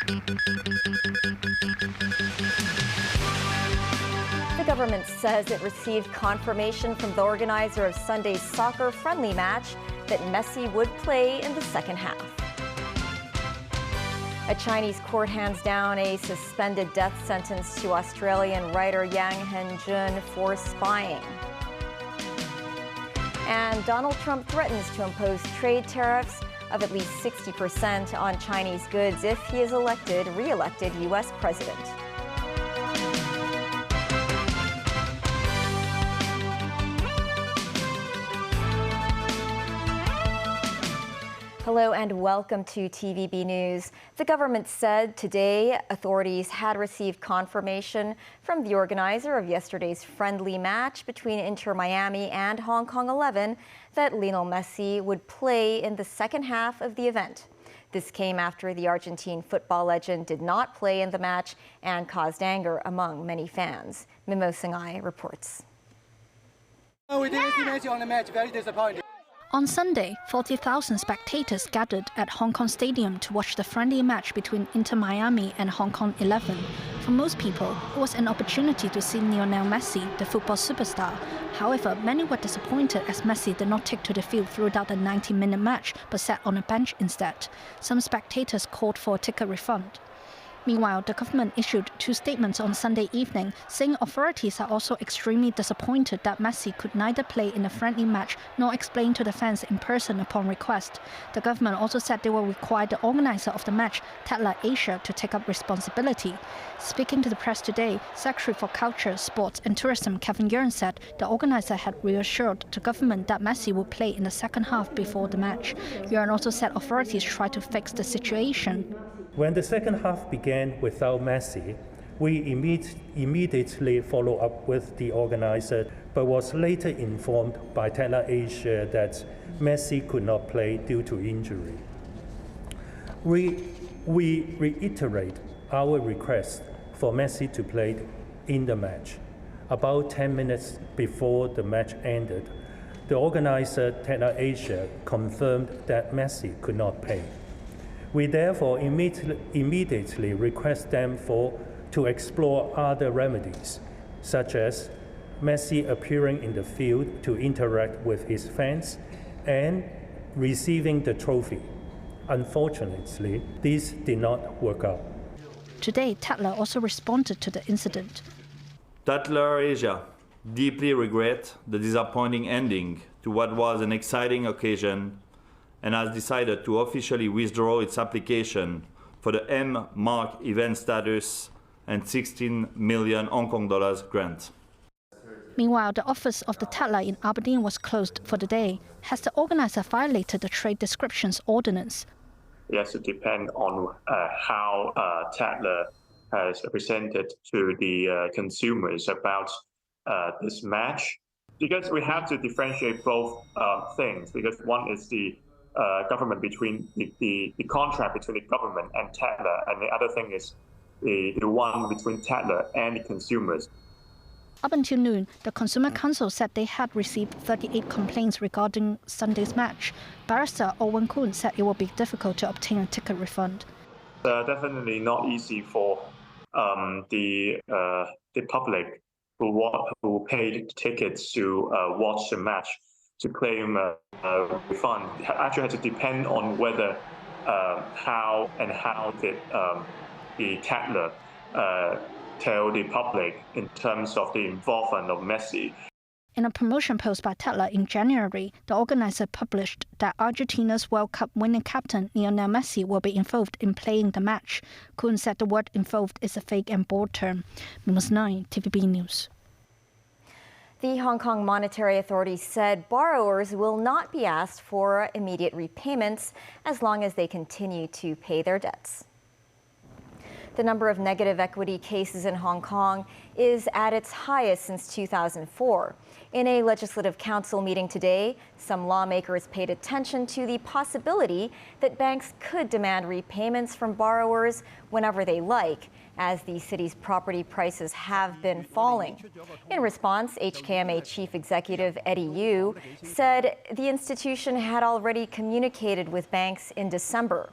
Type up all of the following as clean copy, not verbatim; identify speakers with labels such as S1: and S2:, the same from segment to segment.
S1: The government says it received confirmation from the organizer of Sunday's soccer friendly match that Messi would play in the second half. A Chinese court hands down a suspended death sentence to Australian writer Yang Hengjun for spying. And Donald Trump threatens to impose trade tariffs of at least 60% on Chinese goods if he is re-elected U.S. president. Hello and welcome to TVB News. The government said today authorities had received confirmation from the organizer of yesterday's friendly match between Inter Miami and Hong Kong 11 that Lionel Messi would play in the second half of the event. This came after the Argentine football legend did not play in the match and caused anger among many fans. Mimo Singhai reports.
S2: Oh, we didn't see Messi on the match. Very disappointed.
S3: On Sunday, 40,000 spectators gathered at Hong Kong Stadium to watch the friendly match between Inter Miami and Hong Kong 11. For most people, it was an opportunity to see Lionel Messi, the football superstar. However, many were disappointed as Messi did not take to the field throughout the 90-minute match, but sat on a bench instead. Some spectators called for a ticket refund. Meanwhile, the government issued two statements on Sunday evening, saying authorities are also extremely disappointed that Messi could neither play in a friendly match nor explain to the fans in person upon request. The government also said they will require the organizer of the match, Tatler Asia, to take up responsibility. Speaking to the press today, Secretary for Culture, Sports and Tourism Kevin Yearn said the organizer had reassured the government that Messi would play in the second half before the match. Yearn also said authorities try to fix the situation.
S4: When the second half began without Messi, we immediately followed up with the organizer, but was later informed by Tatler Asia that Messi could not play due to injury. We reiterate our request for Messi to play in the match. About 10 minutes before the match ended, the organizer, Tatler Asia, confirmed that Messi could not play. We therefore immediately request them to explore other remedies, such as Messi appearing in the field to interact with his fans and receiving the trophy. Unfortunately, this did not work out.
S3: Today, Tatler also responded to the incident.
S5: Tatler Asia deeply regret the disappointing ending to what was an exciting occasion and has decided to officially withdraw its application for the M-Mark event status and 16 million Hong Kong dollars grant.
S3: Meanwhile, the office of the Tatler in Aberdeen was closed for the day. Has the organizer violated the Trade Descriptions Ordinance?
S6: It has to depend on how Tatler has presented to the consumers about this match. Because we have to differentiate both things, because one is the government between the contract between the government and Tatler, and the other thing is the one between Tatler and the consumers.
S3: Up until noon, the Consumer Council said they had received 38 complaints regarding Sunday's match. Barrister Owen Kuhn said it will be difficult to obtain a ticket refund.
S6: Definitely not easy for the public who paid tickets to watch the match to claim a refund. It actually has to depend on whether how did the Tatler tell the public in terms of the involvement of Messi.
S3: In a promotion post by Tatler in January, the organizer published that Argentina's World Cup winning captain Lionel Messi will be involved in playing the match. Kuhn said the word involved is a fake and bold term. Minus 9, TVB News.
S1: The Hong Kong Monetary Authority said borrowers will not be asked for immediate repayments as long as they continue to pay their debts. The number of negative equity cases in Hong Kong is at its highest since 2004. In a Legislative Council meeting today, some lawmakers paid attention to the possibility that banks could demand repayments from borrowers whenever they like, as the city's property prices have been falling. In response, HKMA Chief Executive Eddie Yu said the institution had already communicated with banks in December.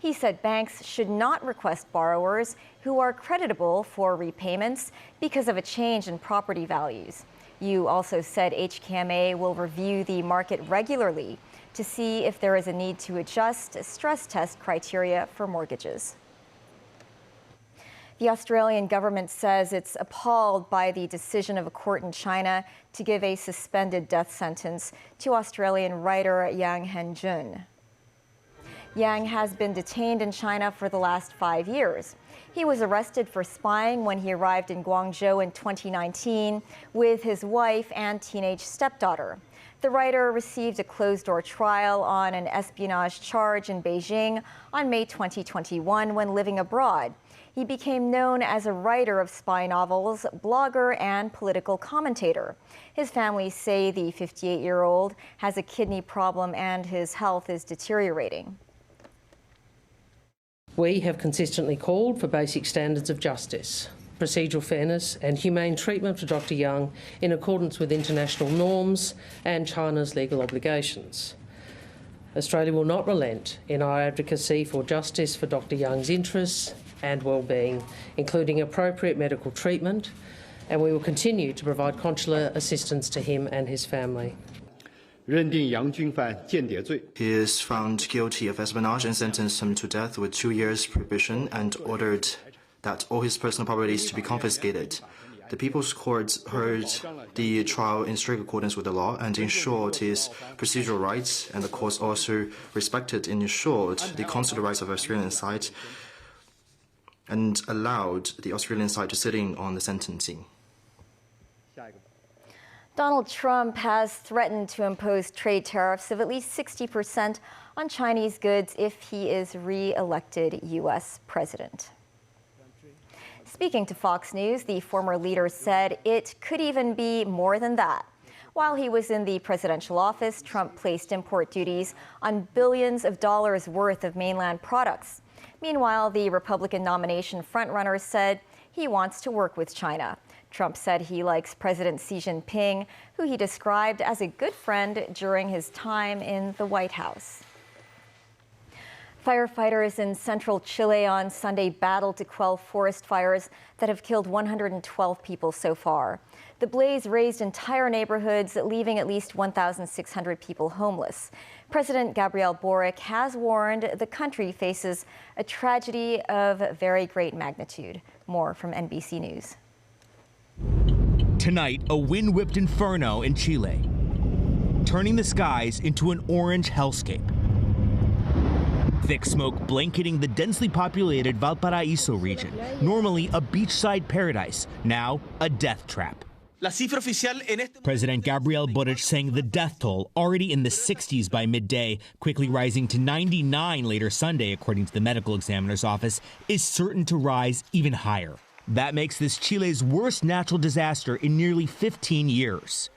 S1: He said banks should not request borrowers who are creditable for repayments because of a change in property values. Yu also said HKMA will review the market regularly to see if there is a need to adjust stress test criteria for mortgages. The Australian government says it's appalled by the decision of a court in China to give a suspended death sentence to Australian writer Yang Hengjun. Yang has been detained in China for the last 5 years. He was arrested for spying when he arrived in Guangzhou in 2019 with his wife and teenage stepdaughter. The writer received a closed-door trial on an espionage charge in Beijing on May 2021 when living abroad. He became known as a writer of spy novels, blogger, and political commentator. His family say the 58-year-old has a kidney problem and his health is deteriorating.
S7: We have consistently called for basic standards of justice, procedural fairness and humane treatment for Dr. Yang in accordance with international norms and China's legal obligations. Australia will not relent in our advocacy for justice for Dr. Yang's interests and well-being, including appropriate medical treatment, and we will continue to provide consular assistance to him and his family.
S8: He
S9: is found guilty of espionage and sentenced him to death with 2 years probation and ordered that all his personal properties to be confiscated. The People's Court heard the trial in strict accordance with the law and ensured his procedural rights, and the court also respected and ensured the consular rights of the Australian side and allowed the Australian side to sit in on the sentencing.
S1: Donald Trump has threatened to impose trade tariffs of at least 60% on Chinese goods if he is re-elected U.S. president. Speaking to Fox News, the former leader said it could even be more than that. While he was in the presidential office, Trump placed import duties on billions of dollars worth of mainland products. Meanwhile, the Republican nomination frontrunner said he wants to work with China. Trump said he likes President Xi Jinping, who he described as a good friend during his time in the White House. Firefighters in central Chile on Sunday battled to quell forest fires that have killed 112 people so far. The blaze razed entire neighborhoods, leaving at least 1,600 people homeless. President Gabriel Boric has warned the country faces a tragedy of very great magnitude. More from NBC News.
S10: Tonight, a wind-whipped inferno in Chile, turning the skies into an orange hellscape. Thick smoke blanketing the densely populated Valparaiso region, normally a beachside paradise, now a death trap. President Gabriel Boric saying the death toll, already in the 60s by midday, quickly rising to 99 later Sunday, according to the medical examiner's office, is certain to rise even higher. That makes this Chile's worst natural disaster in nearly 15 years.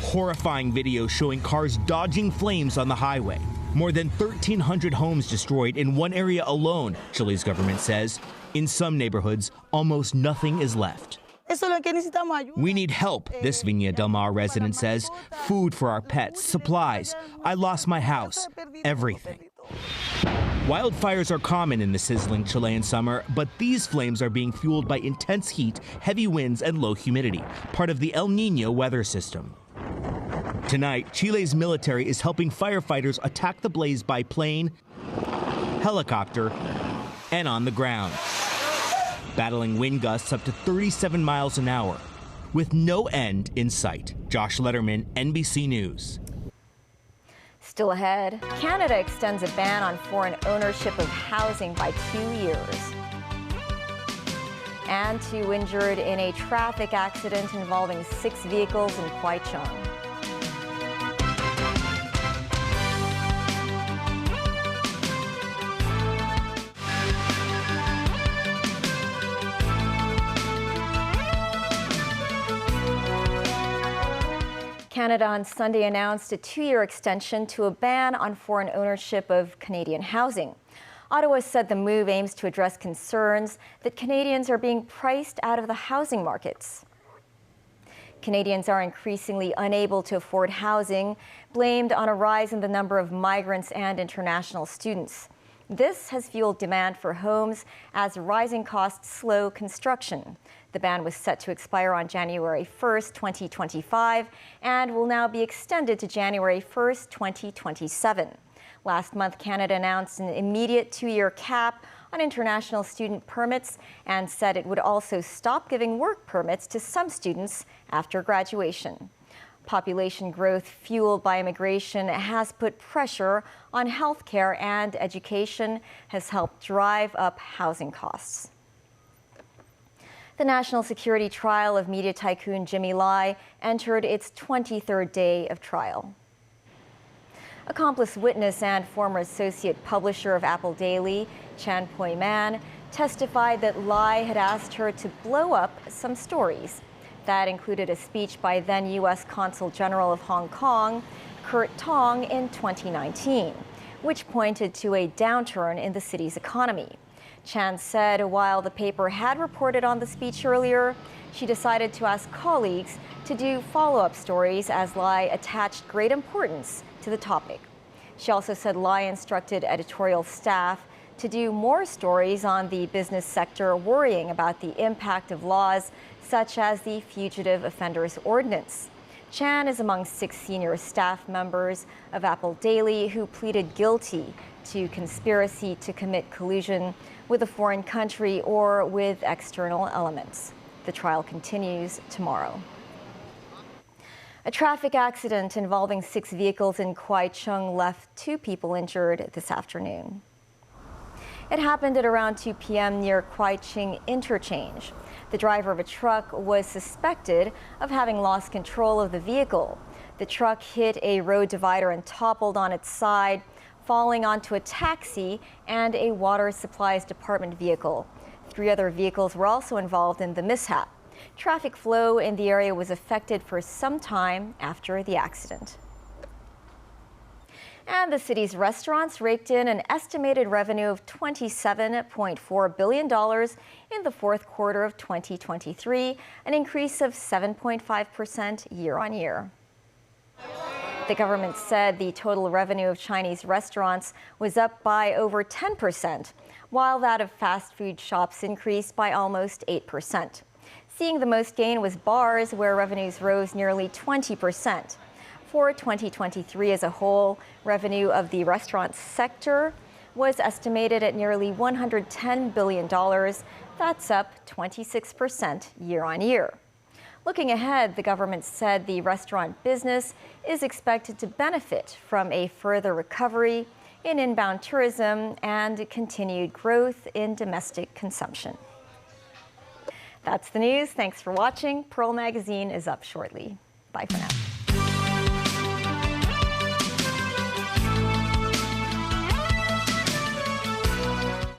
S10: Horrifying video showing cars dodging flames on the highway. More than 1,300 homes destroyed in one area alone, Chile's government says. In some neighborhoods, almost nothing is left. We need help, this Viña del Mar resident says. Food for our pets, supplies. I lost my house, everything. Wildfires are common in the sizzling Chilean summer, but these flames are being fueled by intense heat, heavy winds, and low humidity, part of the El Niño weather system. Tonight, Chile's military is helping firefighters attack the blaze by plane, helicopter, and on the ground, battling wind gusts up to 37 miles an hour, with no end in sight. Josh Letterman, NBC News.
S1: Still ahead, Canada extends a ban on foreign ownership of housing by 2 years. And 2 injured in a traffic accident involving 6 vehicles in Kwaichung. Canada on Sunday announced a 2-year extension to a ban on foreign ownership of Canadian housing. Ottawa said the move aims to address concerns that Canadians are being priced out of the housing markets. Canadians are increasingly unable to afford housing, blamed on a rise in the number of migrants and international students. This has fueled demand for homes as rising costs slow construction. The ban was set to expire on January 1st, 2025, and will now be extended to January 1st, 2027. Last month, Canada announced an immediate 2-year cap on international student permits and said it would also stop giving work permits to some students after graduation. Population growth fueled by immigration has put pressure on healthcare, and education has helped drive up housing costs. The national security trial of media tycoon Jimmy Lai entered its 23rd day of trial. Accomplice witness and former associate publisher of Apple Daily, Chan Pui-man, testified that Lai had asked her to blow up some stories. That included a speech by then U.S. Consul General of Hong Kong, Kurt Tong, in 2019, which pointed to a downturn in the city's economy. Chan said while the paper had reported on the speech earlier, she decided to ask colleagues to do follow-up stories as Lai attached great importance to the topic. She also said Lai instructed editorial staff to do more stories on the business sector, worrying about the impact of laws such as the Fugitive Offenders Ordinance. Chan is among 6 senior staff members of Apple Daily who pleaded guilty to conspiracy to commit collusion with a foreign country or with external elements. The trial continues tomorrow. A traffic accident involving 6 vehicles in Kwai Chung left 2 people injured this afternoon. It happened at around 2 p.m. near Kwai Chung Interchange. The driver of a truck was suspected of having lost control of the vehicle. The truck hit a road divider and toppled on its side, falling onto a taxi and a water supplies department vehicle. 3 other vehicles were also involved in the mishap. Traffic flow in the area was affected for some time after the accident. And the city's restaurants raked in an estimated revenue of $27.4 billion in the fourth quarter of 2023, an increase of 7.5% year-on-year. The government said the total revenue of Chinese restaurants was up by over 10%, while that of fast food shops increased by almost 8%. Seeing the most gain was bars, where revenues rose nearly 20%. For 2023 as a whole, revenue of the restaurant sector was estimated at nearly $110 billion. That's up 26% year-on-year. Looking ahead, the government said the restaurant business is expected to benefit from a further recovery in inbound tourism and continued growth in domestic consumption. That's the news. Thanks for watching. Pearl Magazine is up shortly. Bye for now.